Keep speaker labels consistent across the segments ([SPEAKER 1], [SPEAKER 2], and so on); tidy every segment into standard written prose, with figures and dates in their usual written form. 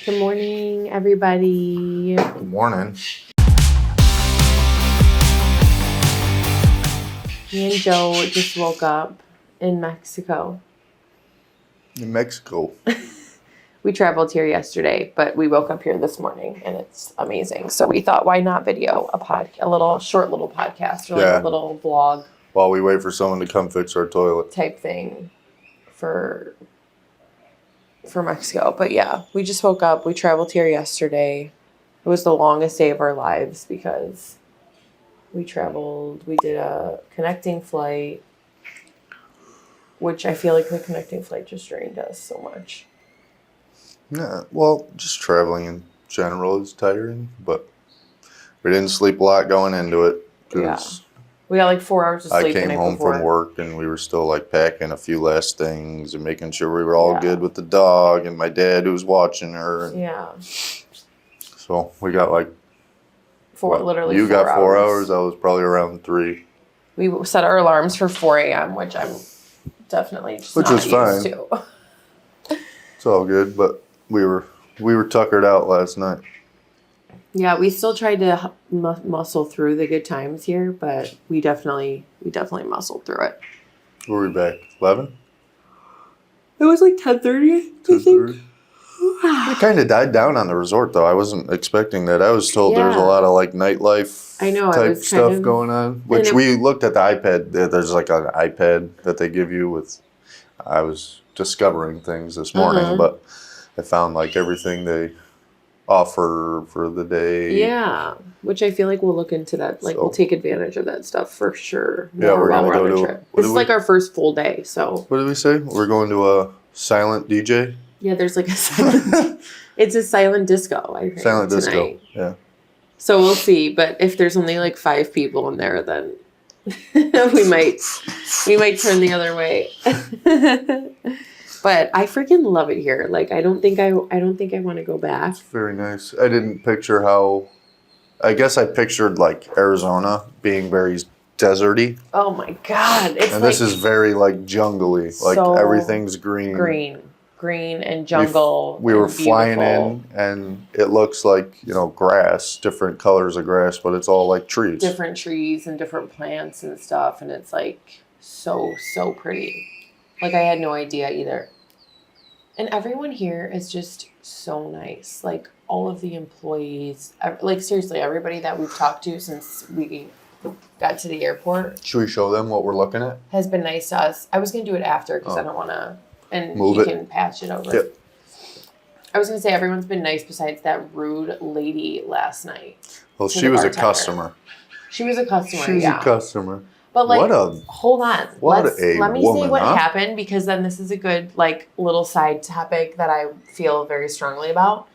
[SPEAKER 1] Good morning, everybody.
[SPEAKER 2] Good morning.
[SPEAKER 1] Me and Joe just woke up in Mexico.
[SPEAKER 2] In Mexico.
[SPEAKER 1] We traveled here yesterday, but we woke up here this morning, and it's amazing. So we thought, why not video a short little podcast, or like a little vlog
[SPEAKER 2] While we wait for someone to come fix our toilet.
[SPEAKER 1] type thing for Mexico. But yeah, we just woke up. We traveled here yesterday. It was the longest day of our lives because we did a connecting flight, which I feel like the connecting flight just drained us so much.
[SPEAKER 2] Yeah, well, just traveling in general is tiring, but we didn't sleep a lot going into it because
[SPEAKER 1] we got like 4 hours of sleep.
[SPEAKER 2] I came home from work and we were still like packing a few last things and making sure we were all good with the dog and my dad who was watching her.
[SPEAKER 1] Yeah.
[SPEAKER 2] So we got like
[SPEAKER 1] literally 4 hours.
[SPEAKER 2] You got 4 hours. I was probably around 3.
[SPEAKER 1] We set our alarms for 4 a.m., which I'm definitely just not used to.
[SPEAKER 2] It's all good, but we were tuckered out last night.
[SPEAKER 1] Yeah, we still tried to muscle through the good times here, but we definitely muscled through it.
[SPEAKER 2] Were we back? 11?
[SPEAKER 1] It was like 10:30, I think.
[SPEAKER 2] It kind of died down on the resort, though. I wasn't expecting that. I was told there was a lot of like nightlife type stuff going on, which we looked at the iPad. There's like an iPad that they give you with. I was discovering things this morning, but I found like everything they offer for the day.
[SPEAKER 1] Yeah, which I feel like we'll look into that. Like we'll take advantage of that stuff for sure.
[SPEAKER 2] Yeah, we're gonna go to a trip.
[SPEAKER 1] This is like our first full day. So
[SPEAKER 2] what did we say? We're going to a silent DJ.
[SPEAKER 1] Yeah, there's like a silent. It's a silent disco, I think.
[SPEAKER 2] Silent disco. Yeah.
[SPEAKER 1] So we'll see, but if there's only like 5 people in there, then we might turn the other way. But I freaking love it here. Like I don't think I want to go back.
[SPEAKER 2] It's very nice. I didn't picture how. I guess I pictured like Arizona being very deserty.
[SPEAKER 1] Oh my god!
[SPEAKER 2] And this is very like jungly. Like everything's green.
[SPEAKER 1] Green and jungle.
[SPEAKER 2] We were flying in, and it looks like grass, different colors of grass, but it's all like trees.
[SPEAKER 1] Different trees and different plants and stuff, and it's like so pretty. Like, I had no idea either. And everyone here is just so nice. Like, all of the employees, like, seriously, everybody that we've talked to since we got to the airport.
[SPEAKER 2] Should we show them what we're looking at?
[SPEAKER 1] Has been nice to us. I was going to do it after because I don't want to. And you can patch it over.
[SPEAKER 2] Yep.
[SPEAKER 1] I was going to say, everyone's been nice besides that rude lady last night.
[SPEAKER 2] Well, she was a customer.
[SPEAKER 1] She was a customer,
[SPEAKER 2] She was a customer.
[SPEAKER 1] But like, hold on. Let me say what
[SPEAKER 2] huh?
[SPEAKER 1] happened, because then this is a good like little side topic that I feel very strongly about.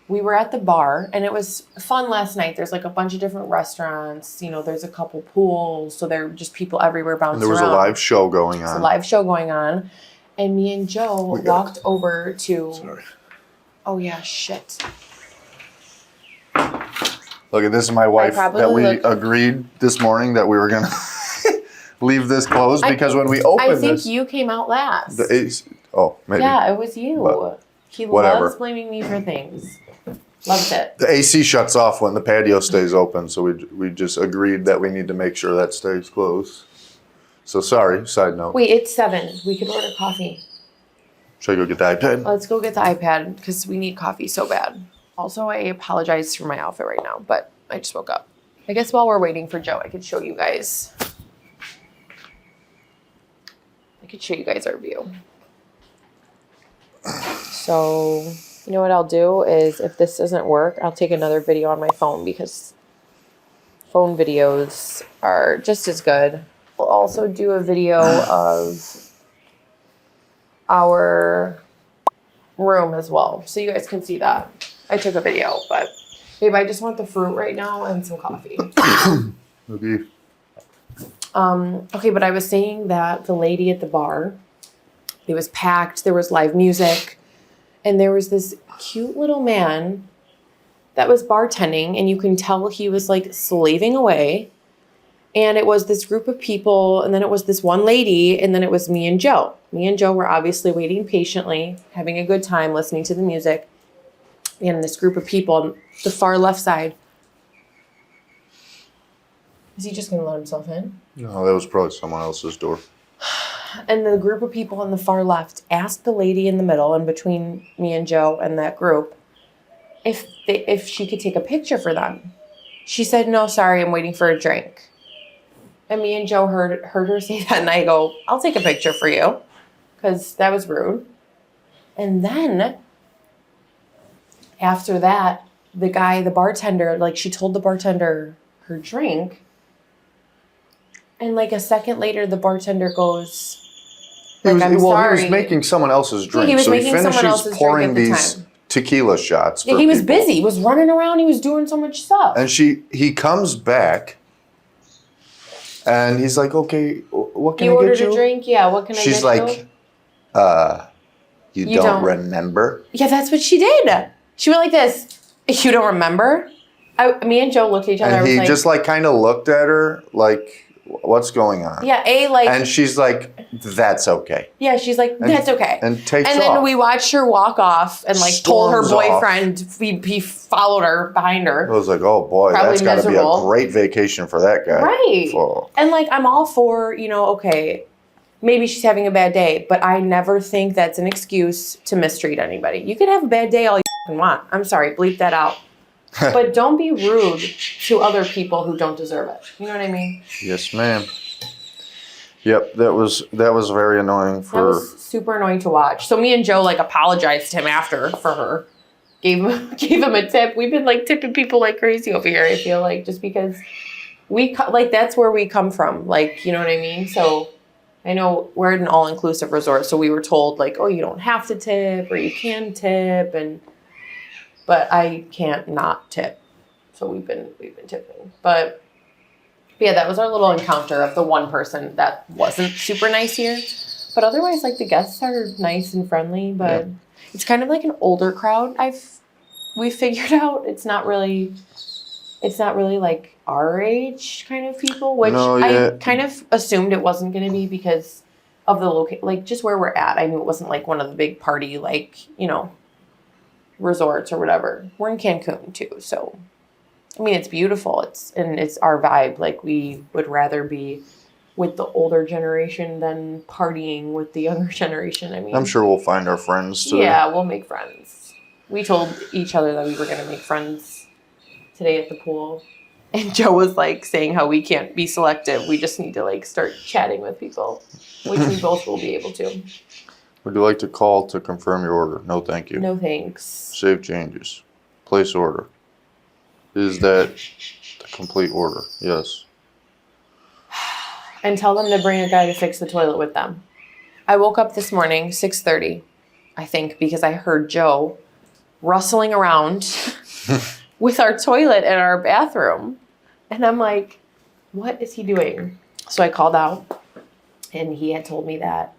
[SPEAKER 1] We were at the bar and it was fun last night. There's like a bunch of different restaurants. There's a couple pools, so there are just people everywhere bouncing around.
[SPEAKER 2] And there was a live show going on.
[SPEAKER 1] There's a live show going on, and me and Joe walked over to.
[SPEAKER 2] Sorry.
[SPEAKER 1] Oh yeah, shit.
[SPEAKER 2] Look at this is my wife that we agreed this morning that we were gonna. Leave this closed because when we open this...
[SPEAKER 1] I think you came out last.
[SPEAKER 2] Maybe.
[SPEAKER 1] Yeah, it was you.
[SPEAKER 2] But
[SPEAKER 1] he loves blaming me for things. Loves it.
[SPEAKER 2] The AC shuts off when the patio stays open, so we just agreed that we need to make sure that stays closed. So sorry, side note.
[SPEAKER 1] Wait, it's 7. We could order coffee.
[SPEAKER 2] Should I go get the iPad?
[SPEAKER 1] Let's go get the iPad because we need coffee so bad. Also, I apologize for my outfit right now, but I just woke up. I guess while we're waiting for Joe, I could show you guys... our view. So, you know what I'll do is, if this doesn't work, I'll take another video on my phone because phone videos are just as good. We'll also do a video of our room as well, so you guys can see that. I took a video, but babe, I just want the fruit right now and some coffee.
[SPEAKER 2] Okay.
[SPEAKER 1] Okay, but I was saying that the lady at the bar, it was packed, there was live music, and there was this cute little man that was bartending, and you can tell he was like slaving away. And it was this group of people, and then it was this one lady, and then it was me and Joe. Me and Joe were obviously waiting patiently, having a good time, listening to the music. and this group of people on the far left side. Is he just going to let himself in?
[SPEAKER 2] No, that was probably someone else's door.
[SPEAKER 1] And the group of people on the far left asked the lady in the middle, in between me and Joe and that group, if she could take a picture for them. She said, no, sorry, I'm waiting for a drink. And me and Joe heard her say that, and I go, I'll take a picture for you, because that was rude. And then, after that, the bartender, like, she told the bartender her drink, and like a second later, the bartender goes, like, I'm sorry.
[SPEAKER 2] He was making someone else's drink.
[SPEAKER 1] Yeah, he was
[SPEAKER 2] so
[SPEAKER 1] making
[SPEAKER 2] he
[SPEAKER 1] someone else's
[SPEAKER 2] finishes pouring
[SPEAKER 1] drink at the
[SPEAKER 2] these
[SPEAKER 1] time.
[SPEAKER 2] Tequila shots.
[SPEAKER 1] Yeah, he was busy. He was running around. He was doing so much stuff.
[SPEAKER 2] And he comes back, and he's like, "Okay, what can I get you?"
[SPEAKER 1] You ordered a drink. Yeah, what can I get you?
[SPEAKER 2] She's like, "You don't remember?"
[SPEAKER 1] Yeah, that's what she did. She went like this. You don't remember? Me and Joe looked at each other.
[SPEAKER 2] And he just like kind of looked at her like, what's going on?
[SPEAKER 1] Yeah,
[SPEAKER 2] and she's like, that's okay.
[SPEAKER 1] Yeah, she's like, that's okay.
[SPEAKER 2] And takes off.
[SPEAKER 1] And then we watched her walk off and like told her boyfriend he followed her behind her.
[SPEAKER 2] I was like, oh boy, that's got to be a great vacation for that guy.
[SPEAKER 1] Right. And like, I'm all for, okay, maybe she's having a bad day, but I never think that's an excuse to mistreat anybody. You can have a bad day all you want. I'm sorry, bleep that out. But don't be rude to other people who don't deserve it. You know what I mean?
[SPEAKER 2] Yes, ma'am. Yep, that was very annoying for.
[SPEAKER 1] That was super annoying to watch. So me and Joe like apologized to him after for her. Gave him a tip. We've been like tipping people like crazy over here. I feel like just because that's where we come from. Like, you know what I mean? So I know we're at an all-inclusive resort, so we were told like, oh, you don't have to tip or you can tip, but I can't not tip. So we've been tipping. But yeah, that was our little encounter of the one person that wasn't super nice here. But otherwise, like, the guests are nice and friendly, but it's kind of like an older crowd we figured out. It's not really like our age kind of people, which I kind of assumed it wasn't going to be because of the location, like just where we're at. I knew it wasn't like one of the big party, like, resorts or whatever. We're in Cancun too, so I mean it's beautiful. It's our vibe. Like, we would rather be with the older generation than partying with the younger generation. I mean,
[SPEAKER 2] I'm sure we'll find our friends today.
[SPEAKER 1] Yeah, we'll make friends. We told each other that we were going to make friends today at the pool, and Joe was like saying how we can't be selective. We just need to like start chatting with people, which we both will be able to.
[SPEAKER 2] Would you like to call to confirm your order? No, thank you.
[SPEAKER 1] No, thanks.
[SPEAKER 2] Save changes. Place order. Is that the complete order? Yes.
[SPEAKER 1] And tell them to bring a guy to fix the toilet with them. I woke up this morning, 6:30, I think, because I heard Joe rustling around with our toilet in our bathroom. And I'm like, what is he doing? So I called out, and he had told me that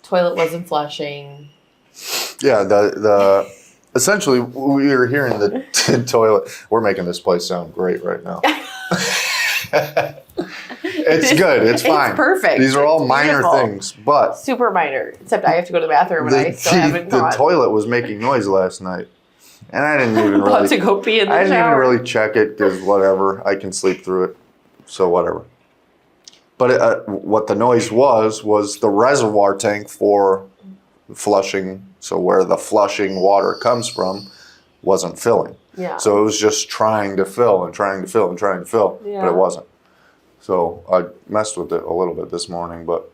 [SPEAKER 1] toilet wasn't flushing.
[SPEAKER 2] Yeah, the essentially we were hearing the toilet. We're making this place sound great right now. It's good. It's fine.
[SPEAKER 1] It's perfect.
[SPEAKER 2] These are all minor things, but
[SPEAKER 1] super minor. Except I have to go to the bathroom and I still haven't gone.
[SPEAKER 2] The toilet was making noise last night, and I didn't even
[SPEAKER 1] about to go pee in the shower.
[SPEAKER 2] I didn't even really check it because whatever, I can sleep through it, so whatever. But what the noise was the reservoir tank for flushing. So where the flushing water comes from wasn't filling.
[SPEAKER 1] Yeah.
[SPEAKER 2] So it was just trying to fill and trying to fill and trying to fill, but it wasn't. So I messed with it a little bit this morning, but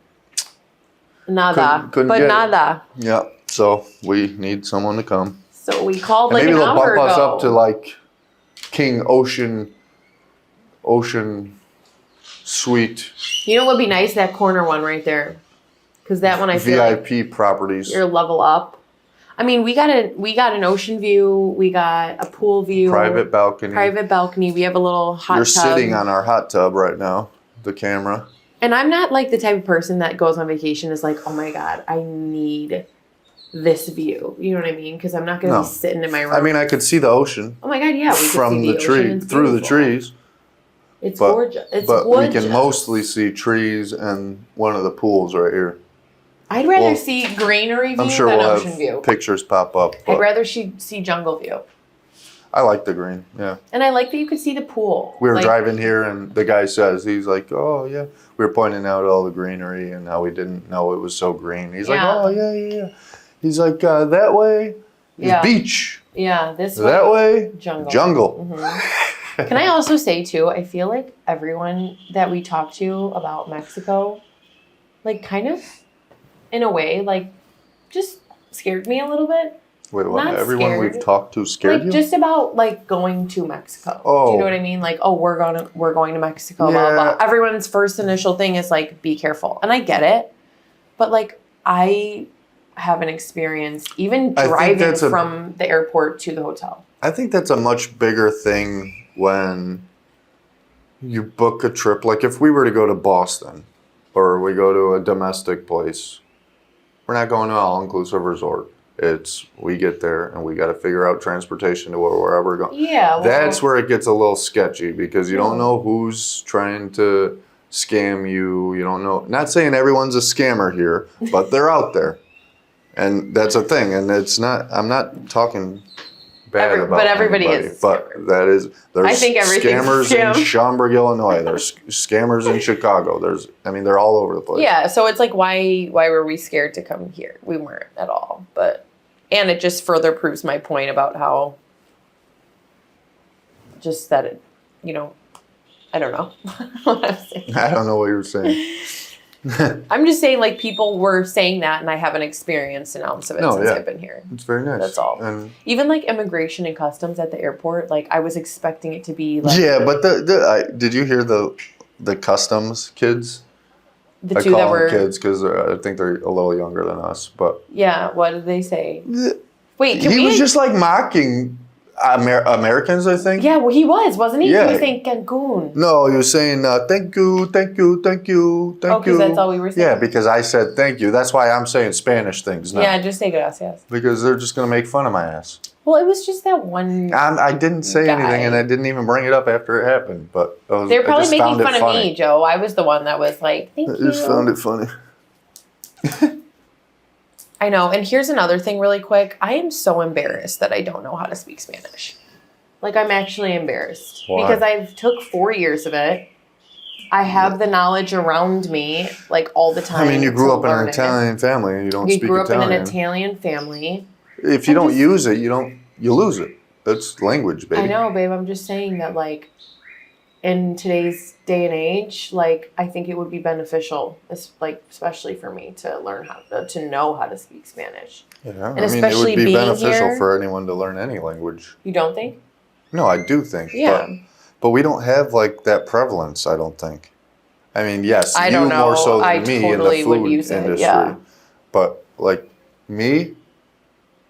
[SPEAKER 1] nada.
[SPEAKER 2] Couldn't
[SPEAKER 1] but
[SPEAKER 2] get
[SPEAKER 1] nada.
[SPEAKER 2] It. Yeah. So we need someone to come.
[SPEAKER 1] So we called
[SPEAKER 2] and
[SPEAKER 1] like
[SPEAKER 2] maybe
[SPEAKER 1] an
[SPEAKER 2] they'll
[SPEAKER 1] hour
[SPEAKER 2] bump us
[SPEAKER 1] ago.
[SPEAKER 2] up to like King Ocean Suite.
[SPEAKER 1] You know what would be nice? That corner one right there. Because that one I feel
[SPEAKER 2] VIP
[SPEAKER 1] like
[SPEAKER 2] properties.
[SPEAKER 1] You're level up. I mean, we got an ocean view. We got a pool view.
[SPEAKER 2] Private balcony.
[SPEAKER 1] We have a little hot tub.
[SPEAKER 2] You're sitting on our hot tub right now, the camera.
[SPEAKER 1] And I'm not like the type of person that goes on vacation is like, oh my God, I need this view. You know what I mean? Because I'm not going to be sitting in my room.
[SPEAKER 2] I mean, I could see the ocean.
[SPEAKER 1] Oh my God, yeah. We
[SPEAKER 2] from
[SPEAKER 1] could see
[SPEAKER 2] the tree, through the trees.
[SPEAKER 1] It's gorgeous. It's
[SPEAKER 2] but
[SPEAKER 1] gorgeous.
[SPEAKER 2] We can mostly see trees and one of the pools right here.
[SPEAKER 1] I'd rather see greenery view
[SPEAKER 2] I'm sure
[SPEAKER 1] than
[SPEAKER 2] we'll
[SPEAKER 1] ocean
[SPEAKER 2] have
[SPEAKER 1] view.
[SPEAKER 2] pictures pop up.
[SPEAKER 1] I'd rather see jungle view.
[SPEAKER 2] I like the green, yeah.
[SPEAKER 1] And I like that you could see the pool.
[SPEAKER 2] We were driving here, and the guy says, he's like, oh, yeah. We were pointing out all the greenery and how we didn't know it was so green. He's like, oh, yeah. He's like, that way is beach.
[SPEAKER 1] Yeah, this way.
[SPEAKER 2] That way,
[SPEAKER 1] jungle. Mm-hmm. Can I also say, too, I feel like everyone that we talk to about Mexico, like, kind of, in a way, like, just scared me a little bit.
[SPEAKER 2] Wait, what?
[SPEAKER 1] Not
[SPEAKER 2] Everyone
[SPEAKER 1] scared.
[SPEAKER 2] we've talked to scared you?
[SPEAKER 1] Just about like going to Mexico.
[SPEAKER 2] Oh.
[SPEAKER 1] Do you know what I mean? Like, oh, we're going to Mexico. Blah, blah, blah. Everyone's first initial thing is like, be careful, and I get it, but like I haven't experienced even driving from the airport to the hotel.
[SPEAKER 2] I think that's a much bigger thing when you book a trip. Like if we were to go to Boston, or we go to a domestic place, we're not going to an all-inclusive resort. It's we get there and we got to figure out transportation to wherever we're going.
[SPEAKER 1] Yeah. Well,
[SPEAKER 2] that's where it gets a little sketchy because you don't know who's trying to scam you. You don't know. Not saying everyone's a scammer here, but they're out there. And that's a thing. And it's not, I'm not talking bad about
[SPEAKER 1] but everybody is.
[SPEAKER 2] But that is, there's
[SPEAKER 1] I think
[SPEAKER 2] scammers in Schaumburg, Illinois. There's scammers in Chicago. They're all over the place.
[SPEAKER 1] Yeah. So it's like, why were we scared to come here? We weren't at all. And it just further proves my point about how just that it, I don't know what I'm saying.
[SPEAKER 2] I don't know what you're saying.
[SPEAKER 1] I'm just saying, like, people were saying that, and I haven't experienced an ounce of it since I've been here.
[SPEAKER 2] It's very nice.
[SPEAKER 1] That's all. And even, like, immigration and customs at the airport, like, I was expecting it to be, like...
[SPEAKER 2] Yeah, but did you hear the customs kids?
[SPEAKER 1] The two that were...
[SPEAKER 2] kids because I think they're a little younger than us, but...
[SPEAKER 1] Yeah, what did they say? Wait,
[SPEAKER 2] he was just, like, mocking... Americans, I think.
[SPEAKER 1] Yeah, well, he wasn't he?
[SPEAKER 2] Yeah.
[SPEAKER 1] He was saying Cancun.
[SPEAKER 2] No, he was saying thank you, thank you, thank you, thank you.
[SPEAKER 1] Because that's all we were saying.
[SPEAKER 2] Yeah, because I said thank you. That's why I'm saying Spanish things now.
[SPEAKER 1] Yeah, just say gracias.
[SPEAKER 2] Because they're just gonna make fun of my ass.
[SPEAKER 1] Well, it was just that one.
[SPEAKER 2] I didn't say anything, and I didn't even bring it up after it happened. But
[SPEAKER 1] they're probably making fun of me, Joe. I was the one that was like, thank you.
[SPEAKER 2] I just found it funny.
[SPEAKER 1] I know. And here's another thing really quick. I am so embarrassed that I don't know how to speak Spanish. Like, I'm actually embarrassed.
[SPEAKER 2] Why?
[SPEAKER 1] Because I've took 4 years of it. I have the knowledge around me, like, all the time.
[SPEAKER 2] I mean, you grew up in an Italian family and you don't speak Italian.
[SPEAKER 1] You grew up in an Italian family.
[SPEAKER 2] If you don't use it, you lose it. That's language, baby.
[SPEAKER 1] I know, babe. I'm just saying that, like, in today's day and age, like, I think it would be beneficial, especially for me to learn to know how to speak Spanish.
[SPEAKER 2] Yeah,
[SPEAKER 1] and especially
[SPEAKER 2] it would be beneficial
[SPEAKER 1] here,
[SPEAKER 2] for anyone to learn any language.
[SPEAKER 1] You don't think?
[SPEAKER 2] No, I do think.
[SPEAKER 1] Yeah.
[SPEAKER 2] But we don't have, like, that prevalence, I don't think. I mean, yes,
[SPEAKER 1] I don't know.
[SPEAKER 2] more so than me
[SPEAKER 1] totally
[SPEAKER 2] in the food
[SPEAKER 1] use
[SPEAKER 2] industry.
[SPEAKER 1] It, yeah.
[SPEAKER 2] But, like, me,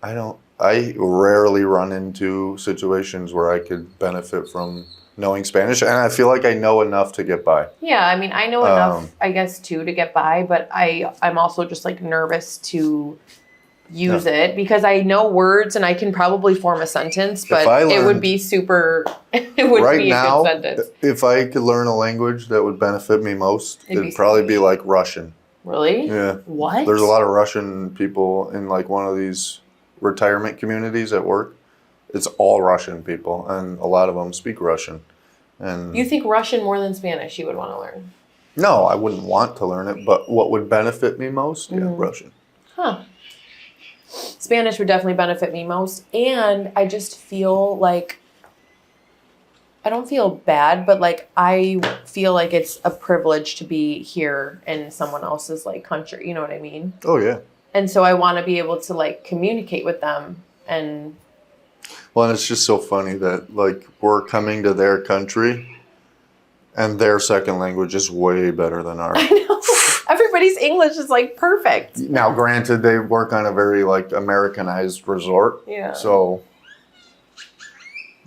[SPEAKER 2] I rarely run into situations where I could benefit from knowing Spanish, and I feel like I know enough to get by.
[SPEAKER 1] Yeah, I mean, I know enough, I guess, too, to get by, but I'm also just, like, nervous to use it because I know words and I can probably form a sentence, but it would be super, it would be a good sentence.
[SPEAKER 2] If I could learn a language that would benefit me most, it'd probably be like Russian.
[SPEAKER 1] Really?
[SPEAKER 2] Yeah.
[SPEAKER 1] What?
[SPEAKER 2] There's a lot of Russian people in like one of these retirement communities at work. It's all Russian people and a lot of them speak Russian. And
[SPEAKER 1] you think Russian more than Spanish you would want to learn?
[SPEAKER 2] No, I wouldn't want to learn it, but what would benefit me most? Yeah, Russian.
[SPEAKER 1] Huh. Spanish would definitely benefit me most. And I just feel like, I don't feel bad, but like I feel like it's a privilege to be here in someone else's like country. You know what I mean?
[SPEAKER 2] Oh, yeah.
[SPEAKER 1] And so I want to be able to like communicate with them. And
[SPEAKER 2] well, and it's just so funny that like we're coming to their country and their second language is way better than ours.
[SPEAKER 1] I know. Everybody's English is like perfect.
[SPEAKER 2] Now, granted, they work on a very like Americanized resort.
[SPEAKER 1] Yeah.
[SPEAKER 2] So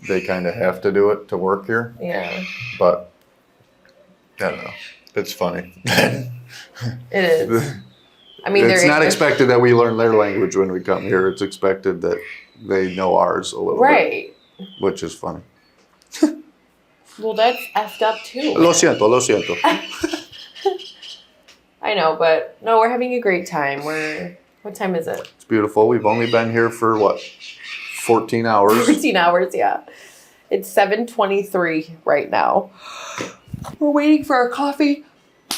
[SPEAKER 2] they kind of have to do it to work here.
[SPEAKER 1] Yeah.
[SPEAKER 2] But I don't know. It's funny.
[SPEAKER 1] It is. I mean,
[SPEAKER 2] it's not expected that we learn their language when we come here. It's expected that they know ours a little bit. Which is funny.
[SPEAKER 1] Well, that's effed up too.
[SPEAKER 2] Lo siento.
[SPEAKER 1] I know, but no, we're having a great time. What time is it?
[SPEAKER 2] It's beautiful. We've only been here for what? 14 hours.
[SPEAKER 1] 14 hours, yeah. It's 7:23 right now. We're waiting for our coffee.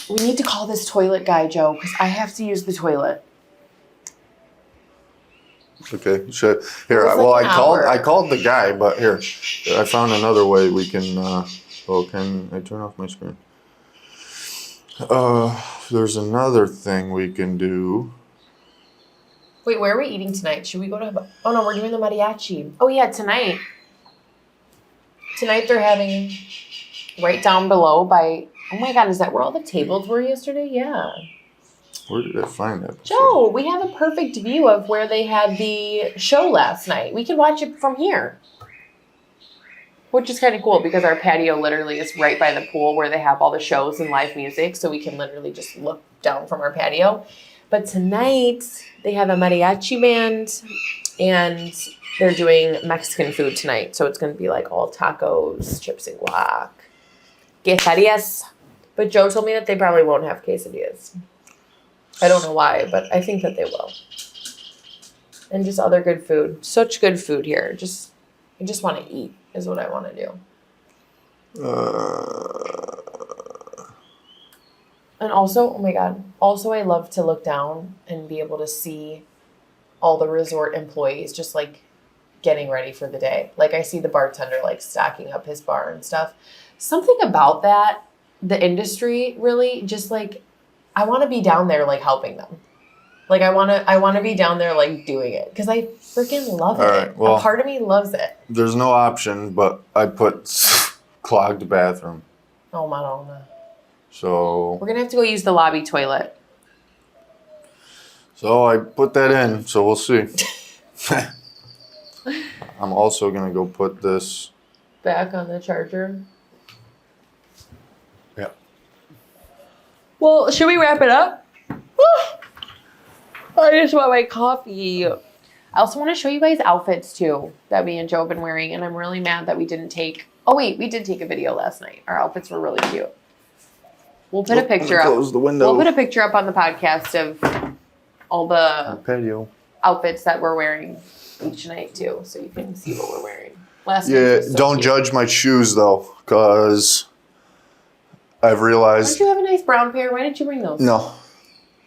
[SPEAKER 1] We need to call this toilet guy, Joe, because I have to use the toilet.
[SPEAKER 2] Okay. Here. Well, I called the guy, but here, I found another way we can. Can I turn off my screen? There's another thing we can do.
[SPEAKER 1] Wait, where are we eating tonight? Should we go to... Oh, no, we're doing the mariachi. Oh, yeah, tonight. Tonight they're having right down below by... Oh, my God, is that where all the tables were yesterday? Yeah.
[SPEAKER 2] Where did I find that?
[SPEAKER 1] Joe, we have a perfect view of where they had the show last night. We can watch it from here. Which is kind of cool because our patio literally is right by the pool where they have all the shows and live music. So we can literally just look down from our patio. But tonight, they have a mariachi band, and they're doing Mexican food tonight. So it's going to be like all tacos, chips and guac, quesadillas. But Joe told me that they probably won't have quesadillas. I don't know why, but I think that they will. And just other good food. Such good food here. I just want to eat is what I want to do. And also, oh my God, also I love to look down and be able to see all the resort employees just like getting ready for the day. Like I see the bartender like stocking up his bar and stuff. Something about that, the industry really just like, I want to be down there like helping them. Like I want to be down there like doing it because I freaking love it. Right, well, a part of me loves it.
[SPEAKER 2] There's no option, but I put clogged bathroom.
[SPEAKER 1] Oh, Madonna.
[SPEAKER 2] So
[SPEAKER 1] we're gonna have to go use the lobby toilet.
[SPEAKER 2] So I put that in. So we'll see. I'm also gonna go put this
[SPEAKER 1] back on the charger.
[SPEAKER 2] Yeah.
[SPEAKER 1] Well, should we wrap it up? I just want my coffee. I also want to show you guys outfits too that me and Joe have been wearing, and I'm really mad that we didn't take. Oh wait, we did take a video last night. Our outfits were really cute. We'll put a picture up.
[SPEAKER 2] Close the window.
[SPEAKER 1] We'll put a picture up on the podcast of all the
[SPEAKER 2] patio
[SPEAKER 1] outfits that we're wearing each night too, so you can see what we're wearing.
[SPEAKER 2] Don't judge my shoes though, because I've realized.
[SPEAKER 1] Don't you have a nice brown pair? Why didn't you bring those?
[SPEAKER 2] No,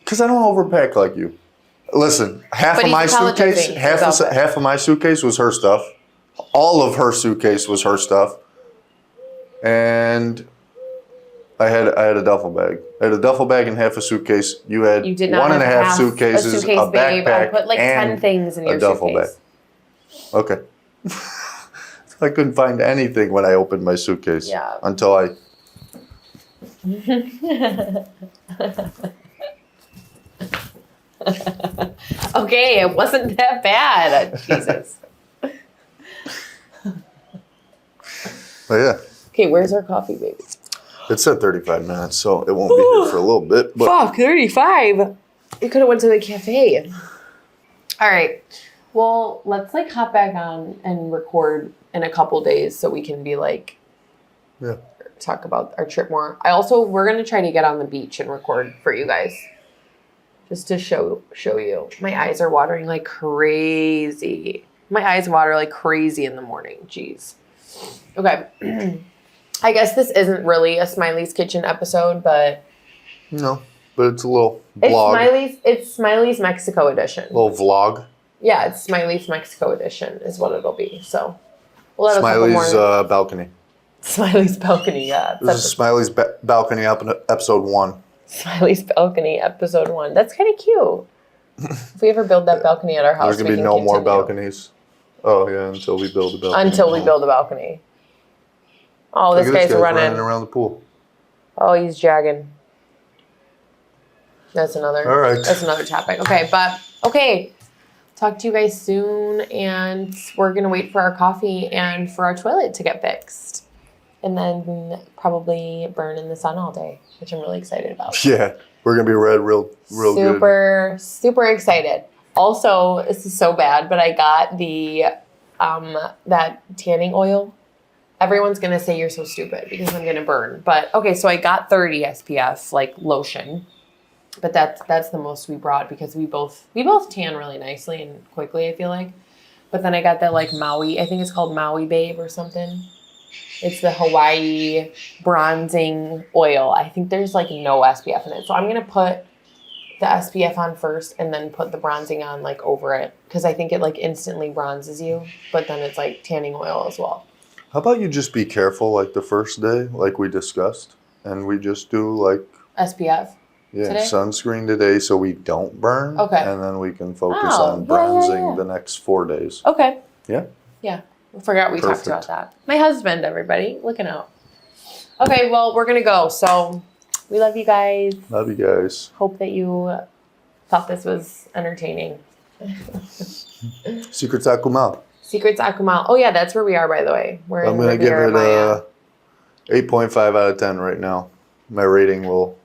[SPEAKER 2] because I don't overpack like you. Listen, half of my suitcase was her stuff. All of her suitcase was her stuff, and I had a duffel bag. I had a duffel bag and half a suitcase. You had one and a half suitcases, a backpack,
[SPEAKER 1] I put like 10 things in your
[SPEAKER 2] duffel
[SPEAKER 1] suitcase.
[SPEAKER 2] Bag. Okay. I couldn't find anything when I opened my suitcase.
[SPEAKER 1] Yeah.
[SPEAKER 2] Until I.
[SPEAKER 1] Okay, it wasn't that bad. Jesus.
[SPEAKER 2] Oh yeah.
[SPEAKER 1] Okay, where's our coffee, baby?
[SPEAKER 2] It said 35 minutes, so it won't be here for a little bit. But.
[SPEAKER 1] Fuck, 35. You could have went to the cafe. All right. Well, let's like hop back on and record in a couple days so we can be like, talk about our trip more. We're going to try to get on the beach and record for you guys. Just to show you. My eyes are watering like crazy. My eyes water like crazy in the morning. Jeez. Okay. I guess this isn't really a Smiley's Kitchen episode, but...
[SPEAKER 2] No, but it's a little vlog.
[SPEAKER 1] It's Smiley's Mexico edition.
[SPEAKER 2] A little vlog.
[SPEAKER 1] Yeah, it's Smiley's Mexico edition is what it'll be. So we'll let
[SPEAKER 2] Smiley's balcony.
[SPEAKER 1] Smiley's balcony, yeah.
[SPEAKER 2] This is Smiley's balcony episode 1.
[SPEAKER 1] Smiley's balcony episode 1. That's kind of cute. If we ever build that balcony at our house,
[SPEAKER 2] there's gonna be no more balconies. Oh yeah, until we build a balcony.
[SPEAKER 1] Until we build a balcony. Oh, this guy's running
[SPEAKER 2] around the pool.
[SPEAKER 1] Oh, he's jogging. That's another topic. Okay. Talk to you guys soon, and we're gonna wait for our coffee and for our toilet to get fixed, and then probably burn in the sun all day, which I'm really excited about.
[SPEAKER 2] Yeah, we're gonna be red real good.
[SPEAKER 1] Super excited. Also, this is so bad, but I got the that tanning oil. Everyone's gonna say you're so stupid because I'm gonna burn. But okay, so I got 30 SPF like lotion. But that's the most we brought because we both tan really nicely and quickly, I feel like. But then I got that like Maui, I think it's called Maui Babe or something. It's the Hawaii bronzing oil. I think there's like no SPF in it. So I'm going to put the SPF on first and then put the bronzing on like over it. Because I think it like instantly bronzes you. But then it's like tanning oil as well.
[SPEAKER 2] How about you just be careful like the first day, like we discussed. And we just do like...
[SPEAKER 1] SPF?
[SPEAKER 2] Yeah,
[SPEAKER 1] today?
[SPEAKER 2] Sunscreen today so we don't burn.
[SPEAKER 1] Okay.
[SPEAKER 2] And then we can focus on bronzing the next 4 days.
[SPEAKER 1] Okay.
[SPEAKER 2] Yeah?
[SPEAKER 1] Yeah. I forgot we talked about that. My husband, everybody. Looking out. Okay, well, we're going to go. So we love you guys.
[SPEAKER 2] Love you guys.
[SPEAKER 1] Hope that you thought this was entertaining.
[SPEAKER 2] Secrets Akumal.
[SPEAKER 1] Secrets Akumal. Oh, yeah, that's where we are, by the way. We're in Riviera Maya.
[SPEAKER 2] 8.5 out of 10 right now. My rating will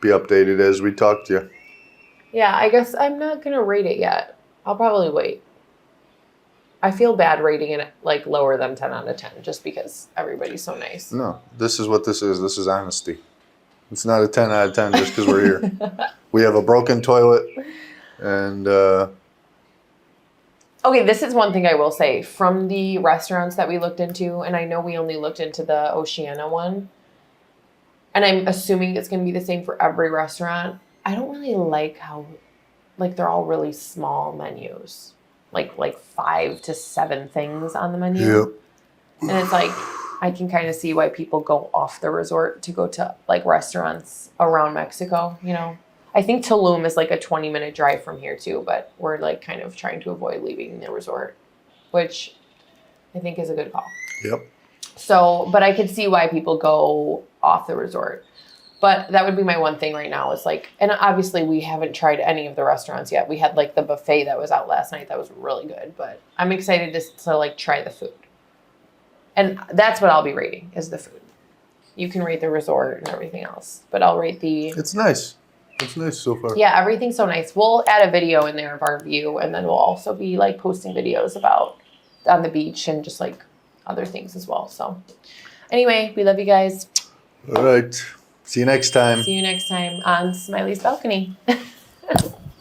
[SPEAKER 2] be updated as we talk to you.
[SPEAKER 1] Yeah, I guess I'm not going to rate it yet. I'll probably wait. I feel bad rating it like lower than 10 out of 10 just because everybody's so nice.
[SPEAKER 2] No, this is what this is. This is honesty. It's not a 10 out of 10 just because we're here. We have a broken toilet and...
[SPEAKER 1] Okay, this is one thing I will say. From the restaurants that we looked into, and I know we only looked into the Oceania one, and I'm assuming it's going to be the same for every restaurant. I don't really like how, like, they're all really small menus. Like 5 to 7 things on the menu.
[SPEAKER 2] Yep.
[SPEAKER 1] And it's like, I can kind of see why people go off the resort to go to, like, restaurants around Mexico, you know? I think Tulum is, like, a 20-minute drive from here, too, but we're, like, kind of trying to avoid leaving the resort, which I think is a good call.
[SPEAKER 2] Yep.
[SPEAKER 1] So, but I could see why people go off the resort. But that would be my one thing right now is like, and obviously we haven't tried any of the restaurants yet. We had like the buffet that was out last night that was really good, but I'm excited to like try the food. And that's what I'll be rating is the food. You can rate the resort and everything else, but I'll rate the...
[SPEAKER 2] It's nice. It's nice so far.
[SPEAKER 1] Yeah, everything's so nice. We'll add a video in there of our view, and then we'll also be like posting videos about on the beach and just like other things as well. So anyway, we love you guys.
[SPEAKER 2] All right. See you next time.
[SPEAKER 1] See you next time on Smiley's Balcony.